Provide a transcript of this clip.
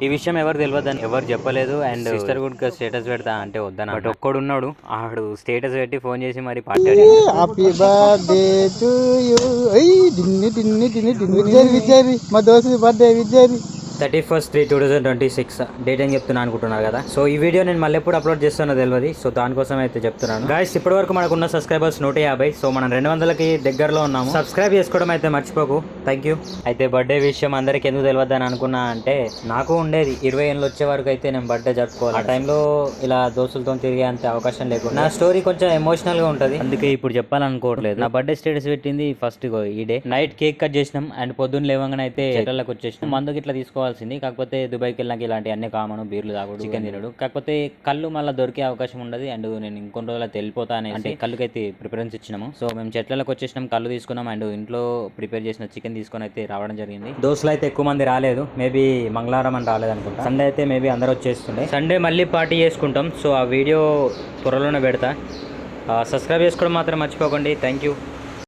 ఈ విషయం ఎవరు తెలియదని ఎవరు చెప్పలేదు. అండ్ సిస్టర్ కూడా స్టేటస్ పెడతా అంటే వద్దన, బట్ ఒక్కడు ఉన్నాడు, ఆడు స్టేటస్ పెట్టి ఫోన్ చేసి మరి party happy birthday to you. దిన్ని దిన్ని దిన్ని దిన్ని విజయ్ మా దోస్తు బర్త్డే విజయ్ 31/3/2026 డేట్ అని చెప్తున్నా అనుకుంటున్నారు కదా. సో ఈ వీడియో నేను మళ్ళీ ఎప్పుడు అప్లోడ్ చేస్తానో తెలియదు. సో దానికోసం అయితే చెప్తున్నాను గాయస్. ఇప్పటి వరకు మనకున్న సబ్స్క్రైబర్స్ 150. సో మనం 200కి దగ్గరలో ఉన్నాము. సబ్స్క్రైబ్ చేసుకోవడం అయితే మర్చిపోకు. Thank you. అయితే బర్త్డే విషయం అందరికి ఎందుకు తెలియదు అని అనుకున్నా అంటే, నాకు ఉండేది 20 ఏళ్ళు వచ్చే వరకు అయితే నేను బర్త్డే జరుపుకోవాలి. ఆ టైంలో ఇలా దోస్తులతో తిరిగే అంత అవకాశం లేకుండా నా స్టోరీ కొంచెం ఎమోషనల్ గా ఉంటుంది. అందుకే ఇప్పుడు చెప్పాలనుకోవట్లేదు. నా బర్త్డే స్టేటస్ పెట్టింది ఫస్ట్ ఈ డే నైట్ కేక్ కట్ చేసినాం. అండ్ పొద్దున్న లేవగానే అయితే చెట్లకు వచ్చేసినాం. మందుకి ఇట్లా తీసుకోవాలి. కాకపోతే దుబాయ్కి వెళ్ళినాక ఇలాంటి అన్ని కామను, బీర్లు తాగుడు, చికెన్ తినడు. కాకపోతే కళ్ళు మళ్ళీ దొరికే అవకాశం ఉండదు. అండ్ నేను ఇంకొన్ని రోజులు వెళ్ళిపోతా అంటే కళ్ళుకైతే ప్రిఫరెన్స్ ఇచ్చినాము. సో మేము చెట్లకు వచ్చేసినాం, కళ్ళు తీసుకున్నాం. అండ్ ఇంట్లో ప్రిపేర్ చేసిన చికెన్ తీసుకొని అయితే రావడం జరిగింది. దోస్తులు అయితే ఎక్కువ మంది రాలేదు. మేబీ మంగళవారం అని రాలేదు అనుకుంటా. సండే అయితే మేబీ అందరూ వచ్చేస్తుండే. సండే మళ్ళీ పార్టీ చేసుకుంటాం. సో ఆ వీడియో త్వరలోనే పెడతా. సబ్స్క్రైబ్ చేసుకోవడం మాత్రం మర్చిపోకండి. Thank you.